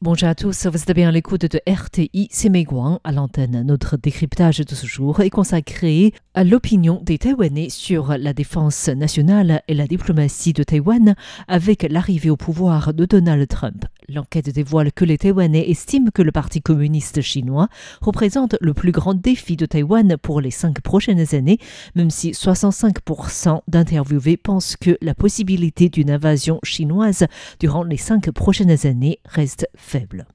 Bonjour à tous, vous êtes bien à l'écoute de RTI, c'est Mei Guang à l'antenne. Notre décryptage de ce jour est consacré à l'opinion des Taïwanais sur la défense nationale et la diplomatie de Taïwan avec l'arrivée au pouvoir de Donald Trump. L'enquête dévoile que les Taïwanais estiment que le Parti communiste chinois représente le plus grand défi de Taïwan pour les 5 prochaines années, même si 65% d'interviewés pensent que la possibilité d'une invasion chinoise durant les 5 prochaines années reste faible.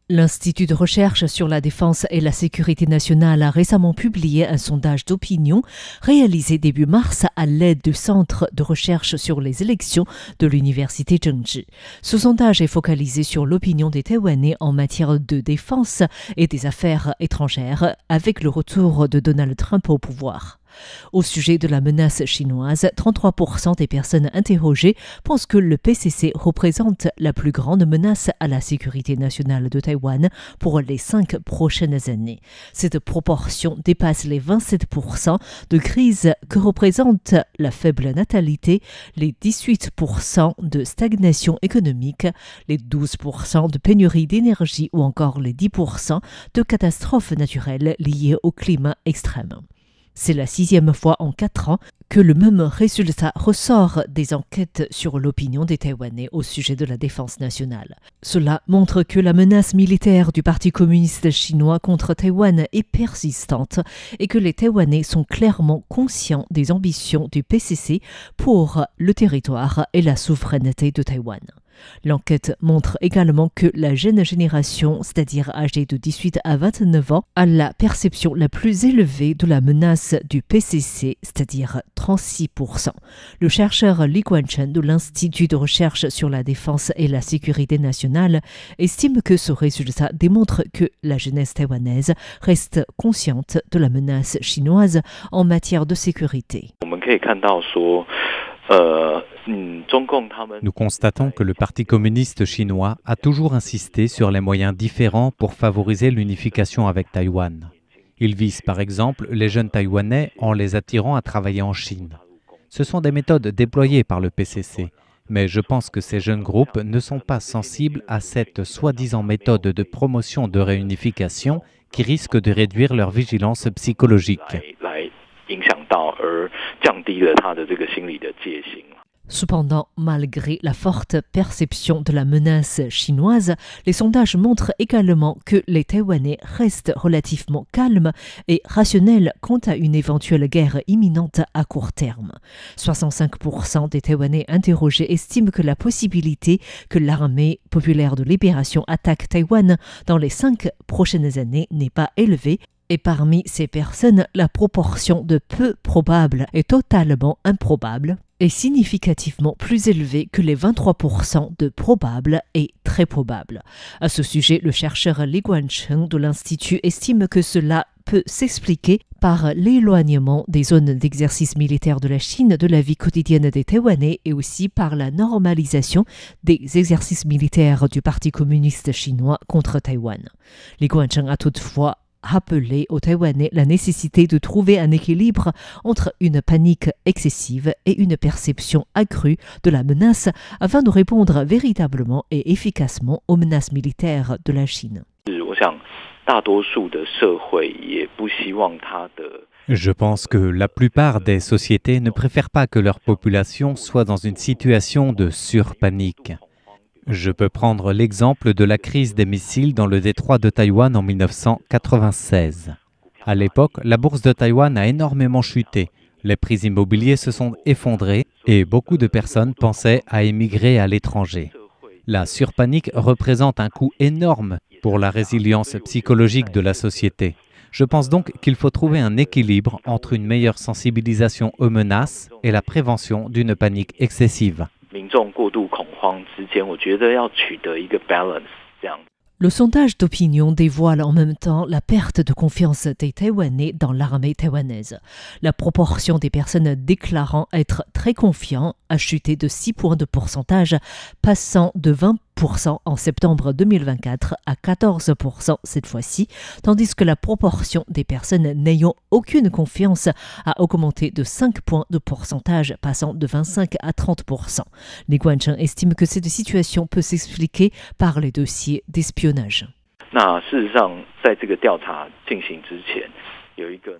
L'Institut de recherche sur la défense et la sécurité nationale a récemment publié un sondage d'opinion réalisé début mars à l'aide du Centre de recherche sur les élections de l'Université Zhengzhi. Ce sondage est focalisé sur l'opinion des Taïwanais en matière de défense et des affaires étrangères avec le retour de Donald Trump au pouvoir. Au sujet de la menace chinoise, 33% des personnes interrogées pensent que le PCC représente la plus grande menace à la sécurité nationale de Taïwan pour les 5 prochaines années. Cette proportion dépasse les 27% de crise que représente la faible natalité, les 18% de stagnation économique, les 12% de pénurie d'énergie ou encore les 10% de catastrophes naturelles liées au climat extrême. C'est la 6e fois en 4 ans que le même résultat ressort des enquêtes sur l'opinion des Taïwanais au sujet de la défense nationale. Cela montre que la menace militaire du Parti communiste chinois contre Taïwan est persistante et que les Taïwanais sont clairement conscients des ambitions du PCC pour le territoire et la souveraineté de Taïwan. L'enquête montre également que la jeune génération, c'est-à-dire âgée de 18 à 29 ans, a la perception la plus élevée de la menace du PCC, c'est-à-dire 36%. Le chercheur Li Guangcheng de l'Institut de recherche sur la défense et la sécurité nationale estime que ce résultat démontre que la jeunesse taïwanaise reste consciente de la menace chinoise en matière de sécurité. Nous constatons que le Parti communiste chinois a toujours insisté sur les moyens différents pour favoriser l'unification avec Taïwan. Il vise par exemple les jeunes Taïwanais en les attirant à travailler en Chine. Ce sont des méthodes déployées par le PCC, mais je pense que ces jeunes groupes ne sont pas sensibles à cette soi-disant méthode de promotion de réunification qui risque de réduire leur vigilance psychologique. Cependant, malgré la forte perception de la menace chinoise, les sondages montrent également que les Taïwanais restent relativement calmes et rationnels quant à une éventuelle guerre imminente à court terme. 65% des Taïwanais interrogés estiment que la possibilité que l'armée populaire de libération attaque Taïwan dans les 5 prochaines années n'est pas élevée. Et parmi ces personnes, la proportion de peu probable et totalement improbable est significativement plus élevée que les 23% de probable et très probable. À ce sujet, le chercheur Li Guangcheng de l'Institut estime que cela peut s'expliquer par l'éloignement des zones d'exercice militaire de la Chine de la vie quotidienne des Taïwanais et aussi par la normalisation des exercices militaires du Parti communiste chinois contre Taïwan. Li Guangcheng a toutefois rappelé aux Taïwanais la nécessité de trouver un équilibre entre une panique excessive et une perception accrue de la menace afin de répondre véritablement et efficacement aux menaces militaires de la Chine. Je pense que la plupart des sociétés ne préfèrent pas que leur population soit dans une situation de surpanique. Je peux prendre l'exemple de la crise des missiles dans le détroit de Taïwan en 1996. À l'époque, la bourse de Taïwan a énormément chuté, les prix immobiliers se sont effondrés et beaucoup de personnes pensaient à émigrer à l'étranger. La surpanique représente un coût énorme pour la résilience psychologique de la société. Je pense donc qu'il faut trouver un équilibre entre une meilleure sensibilisation aux menaces et la prévention d'une panique excessive. Le sondage d'opinion dévoile en même temps la perte de confiance des Taïwanais dans l'armée taïwanaise. La proportion des personnes déclarant être très confiants a chuté de 6 points de pourcentage, passant de en septembre 2024 à 14% cette fois-ci, tandis que la proportion des personnes n'ayant aucune confiance a augmenté de 5 points de pourcentage, passant de 25 à 30%. Li Guancheng estime que cette situation peut s'expliquer par les dossiers d'espionnage.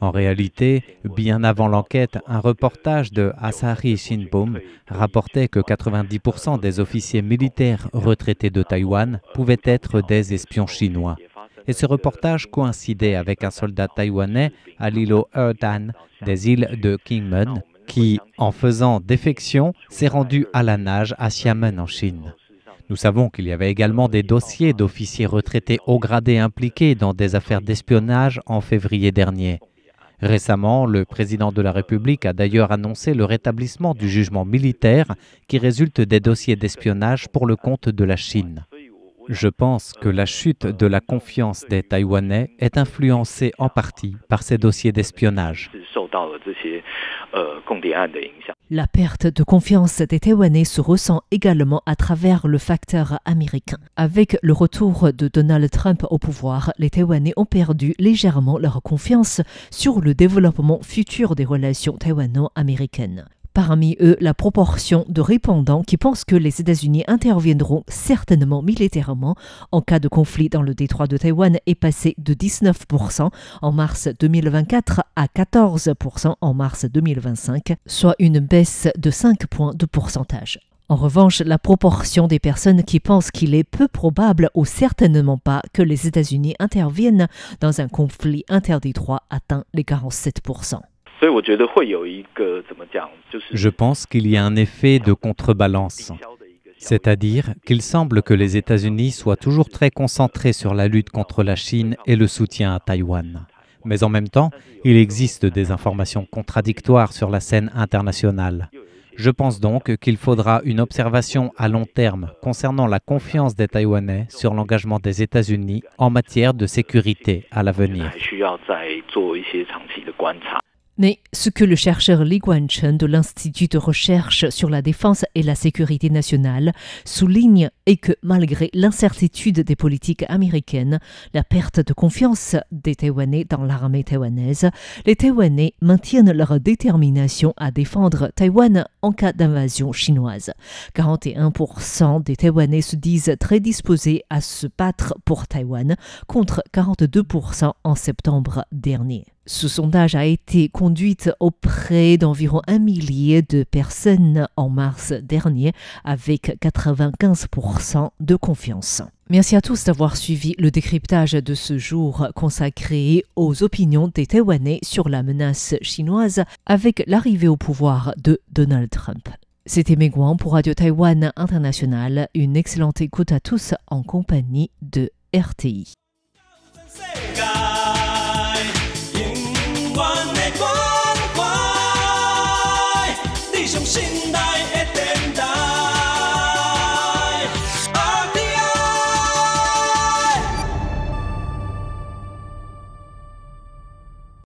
En réalité, bien avant l'enquête, un reportage de Asahi Shimbun rapportait que 90% des officiers militaires retraités de Taïwan pouvaient être des espions chinois. Et ce reportage coïncidait avec un soldat taïwanais à l'îlot Erdan des îles de Kinmen qui, en faisant défection, s'est rendu à la nage à Xiamen en Chine. Nous savons qu'il y avait également des dossiers d'officiers retraités haut gradés impliqués dans des affaires d'espionnage en février dernier. Récemment, le président de la République a d'ailleurs annoncé le rétablissement du jugement militaire qui résulte des dossiers d'espionnage pour le compte de la Chine. Je pense que la chute de la confiance des Taïwanais est influencée en partie par ces dossiers d'espionnage. La perte de confiance des Taïwanais se ressent également à travers le facteur américain. Avec le retour de Donald Trump au pouvoir, les Taïwanais ont perdu légèrement leur confiance sur le développement futur des relations taïwano-américaines. Parmi eux, la proportion de répondants qui pensent que les États-Unis interviendront certainement militairement en cas de conflit dans le détroit de Taïwan est passée de 19% en mars 2024 à 14% en mars 2025, soit une baisse de 5 points de pourcentage. En revanche, la proportion des personnes qui pensent qu'il est peu probable ou certainement pas que les États-Unis interviennent dans un conflit interdétroit atteint les 47%. Je pense qu'il y a un effet de contrebalance, c'est-à-dire qu'il semble que les États-Unis soient toujours très concentrés sur la lutte contre la Chine et le soutien à Taïwan. Mais en même temps, il existe des informations contradictoires sur la scène internationale. Je pense donc qu'il faudra une observation à long terme concernant la confiance des Taïwanais sur l'engagement des États-Unis en matière de sécurité à l'avenir. Mais ce que le chercheur Li Guancheng de l'Institut de recherche sur la défense et la sécurité nationale souligne est que malgré l'incertitude des politiques américaines, la perte de confiance des Taïwanais dans l'armée taïwanaise, les Taïwanais maintiennent leur détermination à défendre Taïwan en cas d'invasion chinoise. 41% des Taïwanais se disent très disposés à se battre pour Taïwan contre 42% en septembre dernier. Ce sondage a été conduit auprès d'environ 1 millier de personnes en mars dernier avec 95% de confiance. Merci à tous d'avoir suivi le décryptage de ce jour consacré aux opinions des Taïwanais sur la menace chinoise avec l'arrivée au pouvoir de Donald Trump. C'était Mei Guang pour Radio Taïwan International. Une excellente écoute à tous en compagnie de RTI.